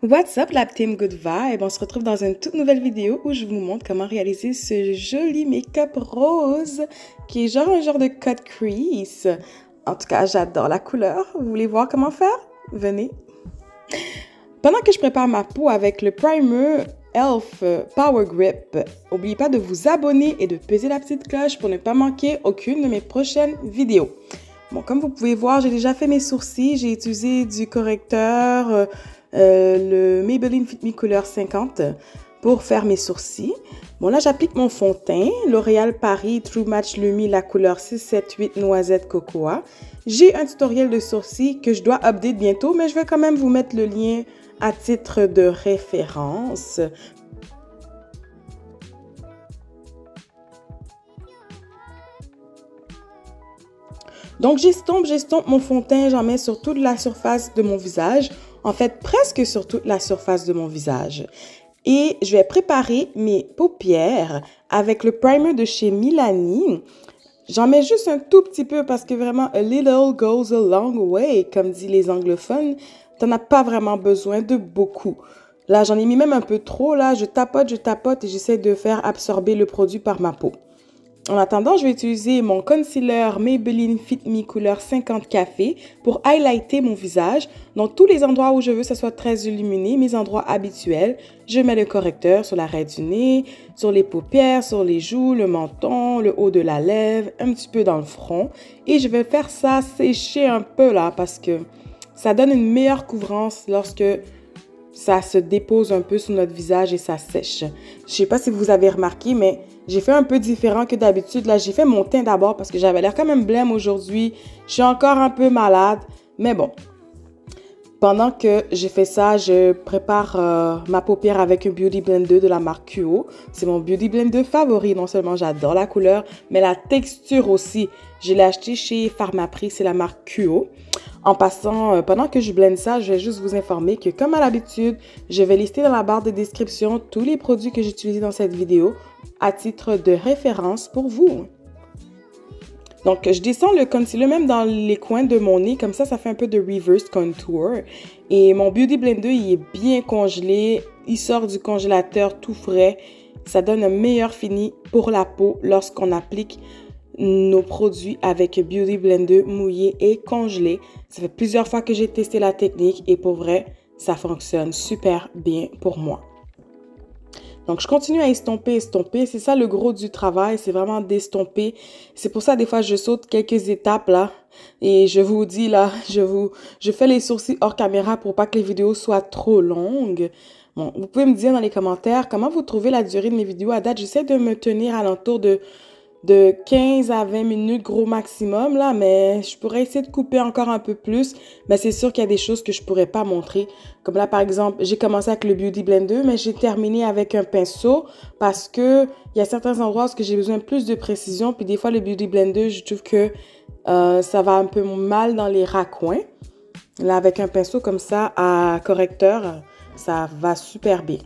What's up la team Good Vibe? On se retrouve dans une toute nouvelle vidéo où je vous montre comment réaliser ce joli make-up rose qui est un genre de cut crease. En tout cas, j'adore la couleur. Vous voulez voir comment faire? Venez! Pendant que je prépare ma peau avec le primer e.l.f. Power Grip, n'oubliez pas de vous abonner et de peser la petite cloche pour ne pas manquer aucune de mes prochaines vidéos. Bon, comme vous pouvez voir, j'ai déjà fait mes sourcils. J'ai utilisé du correcteur, le Maybelline Fit Me couleur 50 pour faire mes sourcils. Bon, là, j'applique mon fond de teint, L'Oréal Paris True Match Lumi, la couleur 678 Noisette Cocoa. J'ai un tutoriel de sourcils que je dois update bientôt, mais je vais quand même vous mettre le lien à titre de référence. Donc, j'estompe mon fond de teint, j'en mets sur toute la surface de mon visage. En fait, presque sur toute la surface de mon visage. Et je vais préparer mes paupières avec le primer de chez Milani. J'en mets juste un tout petit peu parce que vraiment, a little goes a long way, comme disent les anglophones. T'en as pas vraiment besoin de beaucoup. Là, j'en ai mis même un peu trop. Là, je tapote et j'essaie de faire absorber le produit par ma peau. En attendant, je vais utiliser mon concealer Maybelline Fit Me couleur 50 café pour highlighter mon visage. Dans tous les endroits où je veux que ça soit très illuminé, mes endroits habituels, je mets le correcteur sur l'arrêt du nez, sur les paupières, sur les joues, le menton, le haut de la lèvre, un petit peu dans le front. Et je vais faire ça sécher un peu là parce que ça donne une meilleure couvrance lorsque ça se dépose un peu sur notre visage et ça sèche. Je sais pas si vous avez remarqué, mais j'ai fait un peu différent que d'habitude. Là, j'ai fait mon teint d'abord parce que j'avais l'air quand même blême aujourd'hui. Je suis encore un peu malade, mais bon. Pendant que j'ai fait ça, je prépare ma paupière avec un Beauty Blender de la marque QO. C'est mon Beauty Blender favori. Non seulement j'adore la couleur, mais la texture aussi. Je l'ai acheté chez Pharmaprix, c'est la marque QO. En passant, pendant que je blende ça, je vais juste vous informer que comme à l'habitude, je vais lister dans la barre de description tous les produits que j'ai utilisés dans cette vidéo à titre de référence pour vous. Donc, je descends le concealer même dans les coins de mon nez. Comme ça fait un peu de reverse contour. Et mon Beauty Blender, il est bien congelé. Il sort du congélateur tout frais. Ça donne un meilleur fini pour la peau lorsqu'on applique nos produits avec Beauty Blender mouillé et congelé. Ça fait plusieurs fois que j'ai testé la technique et pour vrai, ça fonctionne super bien pour moi. Donc, je continue à estomper. C'est ça le gros du travail, c'est vraiment d'estomper. C'est pour ça, des fois, je saute quelques étapes, là. Et je vous dis, là, je fais les sourcils hors caméra pour pas que les vidéos soient trop longues. Bon, vous pouvez me dire dans les commentaires comment vous trouvez la durée de mes vidéos à date. J'essaie de me tenir à l'entour de 15 à 20 minutes gros maximum là, mais je pourrais essayer de couper encore un peu plus, mais c'est sûr qu'il y a des choses que je pourrais pas montrer. Comme là, par exemple, j'ai commencé avec le Beauty Blender, mais j'ai terminé avec un pinceau parce que il y a certains endroits où j'ai besoin de plus de précision, puis des fois, le Beauty Blender, je trouve que ça va un peu mal dans les raccoins. Là, avec un pinceau comme ça à correcteur, ça va super bien.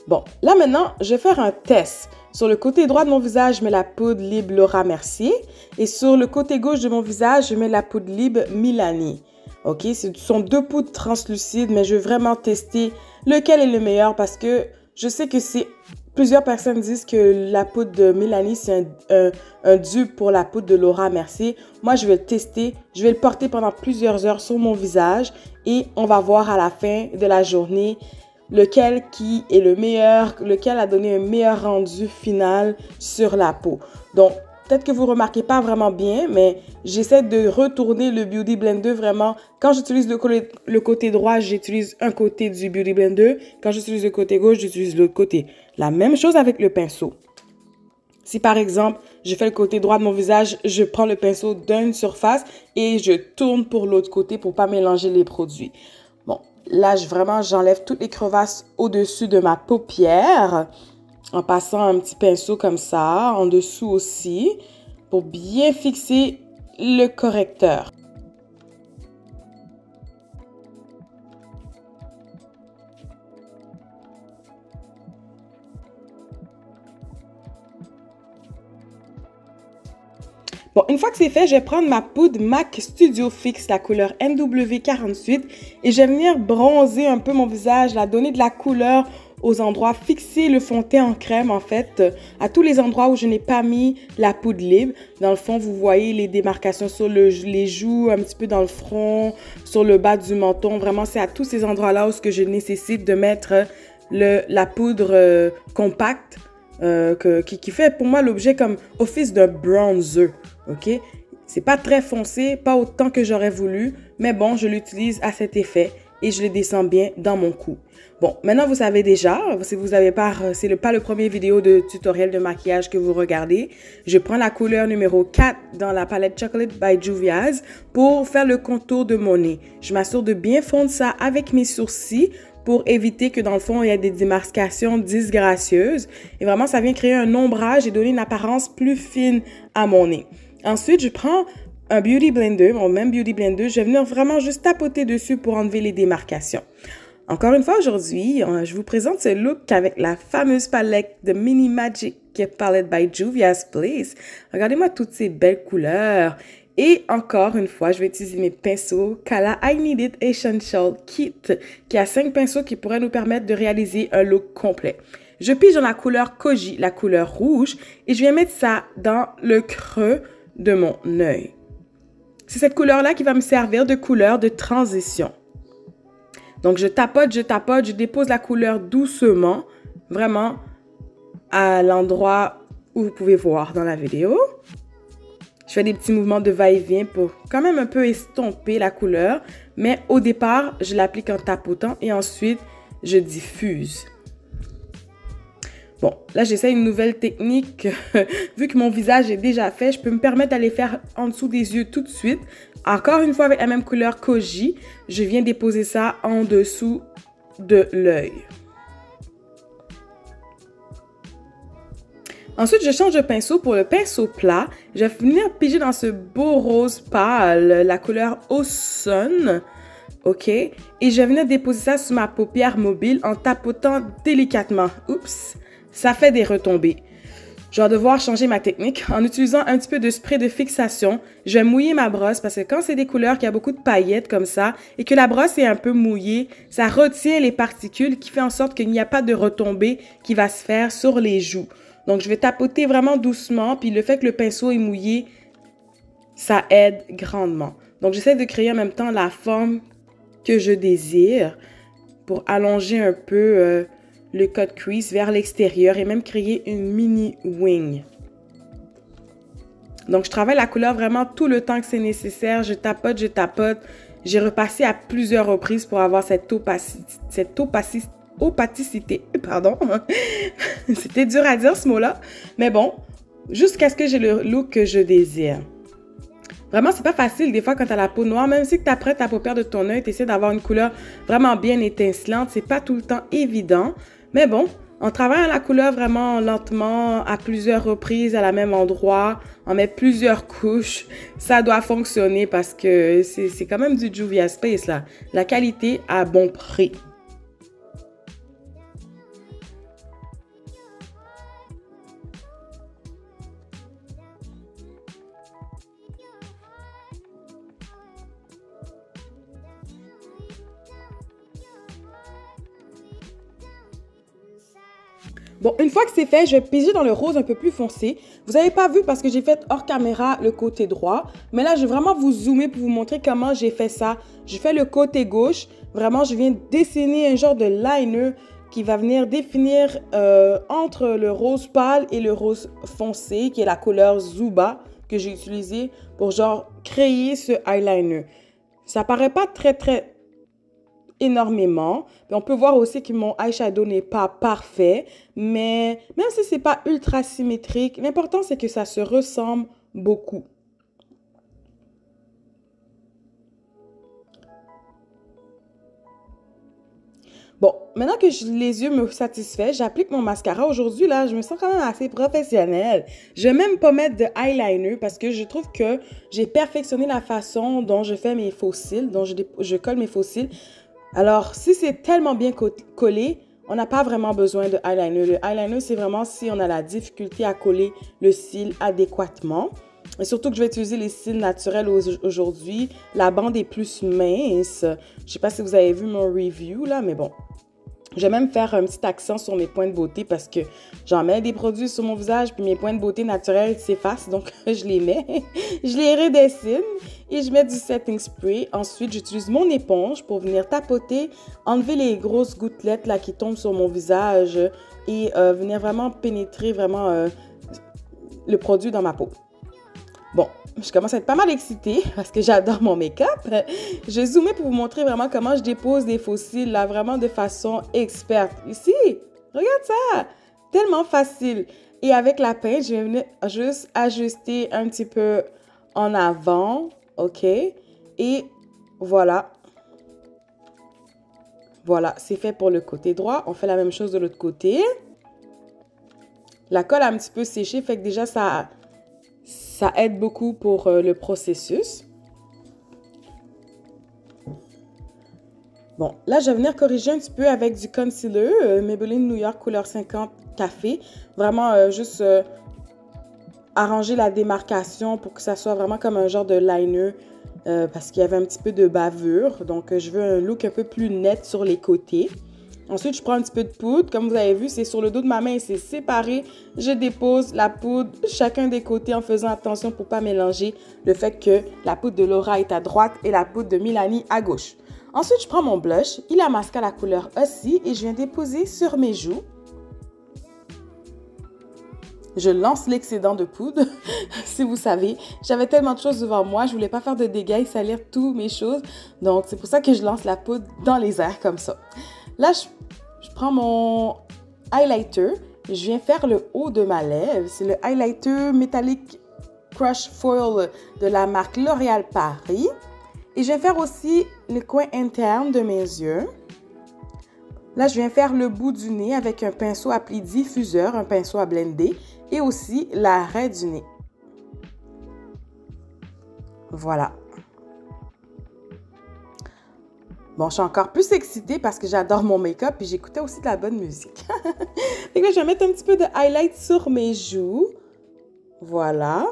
Bon, là maintenant, je vais faire un test. Sur le côté droit de mon visage, je mets la poudre Libre Laura Mercier. Et sur le côté gauche de mon visage, je mets la poudre Libre Milani. Ok, ce sont deux poudres translucides, mais je veux vraiment tester lequel est le meilleur parce que je sais que plusieurs personnes disent que la poudre de Milani, c'est un dupe pour la poudre de Laura Mercier. Moi, je vais le tester. Je vais le porter pendant plusieurs heures sur mon visage et on va voir à la fin de la journée lequel qui est le meilleur, lequel a donné un meilleur rendu final sur la peau. Donc, peut-être que vous ne remarquez pas vraiment bien, mais j'essaie de retourner le Beauty Blender vraiment. Quand j'utilise le côté droit, j'utilise un côté du Beauty Blender. Quand j'utilise le côté gauche, j'utilise l'autre côté. La même chose avec le pinceau. Si par exemple, je fais le côté droit de mon visage, je prends le pinceau d'une surface et je tourne pour l'autre côté pour ne pas mélanger les produits. Bon, là, j'enlève toutes les crevasses au-dessus de ma paupière en passant un petit pinceau comme ça, en dessous aussi, pour bien fixer le correcteur. Bon, une fois que c'est fait, je vais prendre ma poudre MAC Studio Fix, la couleur NW48, et je vais venir bronzer un peu mon visage, la donner de la couleur aux endroits, fixer le fond de teint en crème, en fait, à tous les endroits où je n'ai pas mis la poudre libre. Dans le fond, vous voyez les démarcations sur les joues, un petit peu dans le front, sur le bas du menton. Vraiment, c'est à tous ces endroits-là où je nécessite de mettre la poudre compacte, qui fait pour moi l'objet comme office d'un bronzer, ok? C'est pas très foncé, pas autant que j'aurais voulu, mais bon, je l'utilise à cet effet et je le descends bien dans mon cou. Bon, maintenant vous savez déjà, si vous n'avez pas, c'est pas le premier vidéo de tutoriel de maquillage que vous regardez, je prends la couleur numéro 4 dans la palette Chocolate by Juvia's pour faire le contour de mon nez. Je m'assure de bien fondre ça avec mes sourcils pour éviter que dans le fond, il y ait des démarcations disgracieuses. Et vraiment, ça vient créer un ombrage et donner une apparence plus fine à mon nez. Ensuite, je prends un Beauty Blender, mon même Beauty Blender. Je vais venir vraiment juste tapoter dessus pour enlever les démarcations. Encore une fois, aujourd'hui, je vous présente ce look avec la fameuse palette de Mini Magic Palette by Juvia's Place. Regardez-moi toutes ces belles couleurs. Et encore une fois, je vais utiliser mes pinceaux Kala I Need It Essential Kit, qui a 5 pinceaux qui pourraient nous permettre de réaliser un look complet. Je pige dans la couleur Koji, la couleur rouge, et je viens mettre ça dans le creux de mon œil. C'est cette couleur-là qui va me servir de couleur de transition. Donc, je tapote, je dépose la couleur doucement, vraiment à l'endroit où vous pouvez voir dans la vidéo. Je fais des petits mouvements de va-et-vient pour quand même un peu estomper la couleur, mais au départ, je l'applique en tapotant et ensuite, je diffuse. Bon, là, j'essaie une nouvelle technique. Vu que mon visage est déjà fait, je peux me permettre d'aller faire en dessous des yeux tout de suite. Encore une fois, avec la même couleur Koji, je viens déposer ça en dessous de l'œil. Ensuite, je change de pinceau pour le pinceau plat. Je vais venir piger dans ce beau rose pâle, la couleur Awesome, ok? Et je vais venir déposer ça sur ma paupière mobile en tapotant délicatement. Oups, ça fait des retombées. Je vais devoir changer ma technique en utilisant un petit peu de spray de fixation. Je vais mouiller ma brosse parce que quand c'est des couleurs qui a beaucoup de paillettes comme ça et que la brosse est un peu mouillée, ça retient les particules qui fait en sorte qu'il n'y a pas de retombée qui va se faire sur les joues. Donc, je vais tapoter vraiment doucement, puis le fait que le pinceau est mouillé, ça aide grandement. Donc, j'essaie de créer en même temps la forme que je désire pour allonger un peu le cut crease vers l'extérieur et même créer une mini wing. Donc, je travaille la couleur vraiment tout le temps que c'est nécessaire. Je tapote, je tapote. J'ai repassé à plusieurs reprises pour avoir cette opaticité, pardon. C'était dur à dire ce mot-là. Mais bon, jusqu'à ce que j'ai le look que je désire. Vraiment, c'est pas facile des fois quand tu as la peau noire. Même si tu apprêtes ta paupière de ton œil, tu essaies d'avoir une couleur vraiment bien étincelante. C'est pas tout le temps évident. Mais bon, en travaillant la couleur vraiment lentement, à plusieurs reprises, à la même endroit, en met plusieurs couches, ça doit fonctionner parce que c'est quand même du Juvia's Place là. La qualité à bon prix. Bon, une fois que c'est fait, je vais piger dans le rose un peu plus foncé. Vous n'avez pas vu parce que j'ai fait hors caméra le côté droit. Mais là, je vais vraiment vous zoomer pour vous montrer comment j'ai fait ça. Je fais le côté gauche. Vraiment, je viens dessiner un genre de liner qui va venir définir entre le rose pâle et le rose foncé, qui est la couleur Zuba que j'ai utilisée pour genre créer ce eyeliner. Ça paraît pas très énormément. Puis on peut voir aussi que mon eyeshadow n'est pas parfait, mais même si c'est pas ultra symétrique, l'important c'est que ça se ressemble beaucoup. Bon, maintenant que les yeux me satisfait, j'applique mon mascara. Aujourd'hui, là, je me sens quand même assez professionnelle. Je vais même pas mettre de eyeliner parce que je trouve que j'ai perfectionné la façon dont je fais mes faux cils, dont je colle mes faux cils. Alors, si c'est tellement bien collé, on n'a pas vraiment besoin de eyeliner. Le eyeliner, c'est vraiment si on a la difficulté à coller le cil adéquatement. Et surtout que je vais utiliser les cils naturels aujourd'hui. La bande est plus mince. Je sais pas si vous avez vu mon review là, mais bon. Je vais même faire un petit accent sur mes points de beauté parce que j'en mets des produits sur mon visage puis mes points de beauté naturels s'effacent, donc je les mets. Je les redessine et je mets du setting spray. Ensuite, j'utilise mon éponge pour venir tapoter, enlever les grosses gouttelettes là qui tombent sur mon visage et venir vraiment pénétrer vraiment le produit dans ma peau. Bon, je commence à être pas mal excitée parce que j'adore mon make-up. Je vais zoomer pour vous montrer vraiment comment je dépose des faux cils, là, vraiment de façon experte. Ici, regarde ça! Tellement facile. Et avec la pince, je vais venir juste ajuster un petit peu en avant, OK? Et voilà. Voilà, c'est fait pour le côté droit. On fait la même chose de l'autre côté. La colle a un petit peu séché, fait que déjà, ça aide beaucoup pour le processus. Bon, là, je vais venir corriger un petit peu avec du concealer Maybelline New York couleur 50 café. Vraiment, juste arranger la démarcation pour que ça soit vraiment comme un genre de liner parce qu'il y avait un petit peu de bavure. Donc, je veux un look un peu plus net sur les côtés. Ensuite, je prends un petit peu de poudre. Comme vous avez vu, c'est sur le dos de ma main et c'est séparé. Je dépose la poudre chacun des côtés en faisant attention pour ne pas mélanger le fait que la poudre de Laura est à droite et la poudre de Milani à gauche. Ensuite, je prends mon blush, Illamasqua la couleur Aussie et je viens déposer sur mes joues. Je lance l'excédent de poudre, si vous savez. J'avais tellement de choses devant moi, je voulais pas faire de dégâts et salir toutes mes choses. Donc, c'est pour ça que je lance la poudre dans les airs comme ça. Là, je prends mon highlighter. Je viens faire le haut de ma lèvre. C'est le highlighter Metallic Crush Foil de la marque L'Oréal Paris. Et je viens faire aussi le coin interne de mes yeux. Là, je viens faire le bout du nez avec un pinceau à pli diffuseur, un pinceau à blender et aussi l'arrêt du nez. Voilà. Bon, je suis encore plus excitée parce que j'adore mon make-up et j'écoutais aussi de la bonne musique. Et là, je vais mettre un petit peu de highlight sur mes joues. Voilà.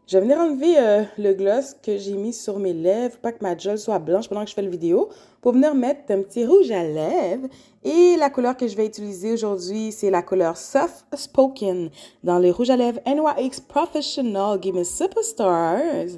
Je vais venir enlever le gloss que j'ai mis sur mes lèvres, pas que ma gel soit blanche pendant que je fais la vidéo, pour venir mettre un petit rouge à lèvres. Et la couleur que je vais utiliser aujourd'hui, c'est la couleur Soft Spoken dans les rouges à lèvres NYX Professional Give Me Superstars.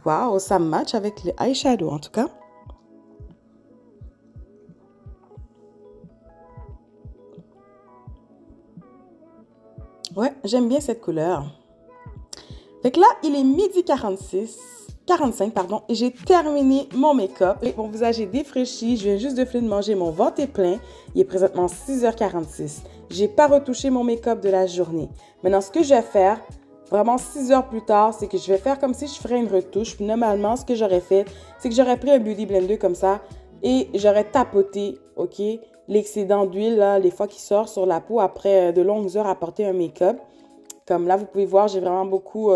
Wow, ça match avec le eyeshadow en tout cas. Ouais, j'aime bien cette couleur. Fait que là, il est midi 45, pardon, et j'ai terminé mon make-up. Mon visage est défraîchi, je viens juste de finir de manger, mon ventre est plein. Il est présentement 6h46. J'ai pas retouché mon make-up de la journée. Maintenant, ce que je vais faire, vraiment 6 heures plus tard, c'est que je vais faire comme si je ferais une retouche. Puis normalement, ce que j'aurais fait, c'est que j'aurais pris un Beauty Blender comme ça et j'aurais tapoté, OK, l'excédent d'huile, là, les fois qui sort sur la peau après de longues heures à porter un make-up. Comme là, vous pouvez voir, j'ai vraiment beaucoup...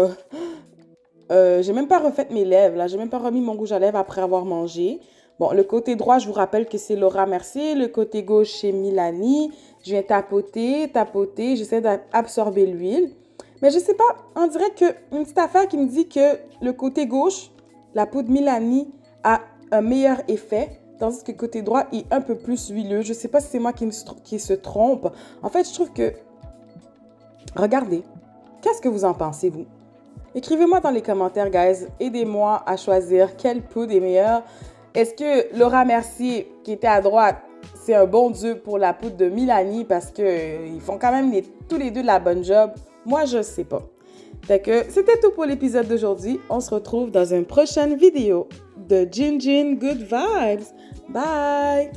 j'ai même pas refait mes lèvres, là. J'ai même pas remis mon rouge à lèvres après avoir mangé. Bon, le côté droit, je vous rappelle que c'est Laura Mercier. Le côté gauche, c'est Milani. Je viens tapoter, tapoter. J'essaie d'absorber l'huile. Mais je sais pas, on dirait qu'une petite affaire qui me dit que le côté gauche, la poudre Milani, a un meilleur effet. Tandis que le côté droit est un peu plus huileux. Je sais pas si c'est moi qui se trompe. En fait, je trouve que... Regardez. Qu'est-ce que vous en pensez, vous? Écrivez-moi dans les commentaires, guys. Aidez-moi à choisir quelle poudre est meilleure. Est-ce que Laura Mercier, qui était à droite, c'est un bon dieu pour la poudre de Milani parce qu'ils font quand même tous les deux de la bonne job? Moi, je sais pas. Fait que c'était tout pour l'épisode d'aujourd'hui. On se retrouve dans une prochaine vidéo de Jin Jin Good Vibes. Bye!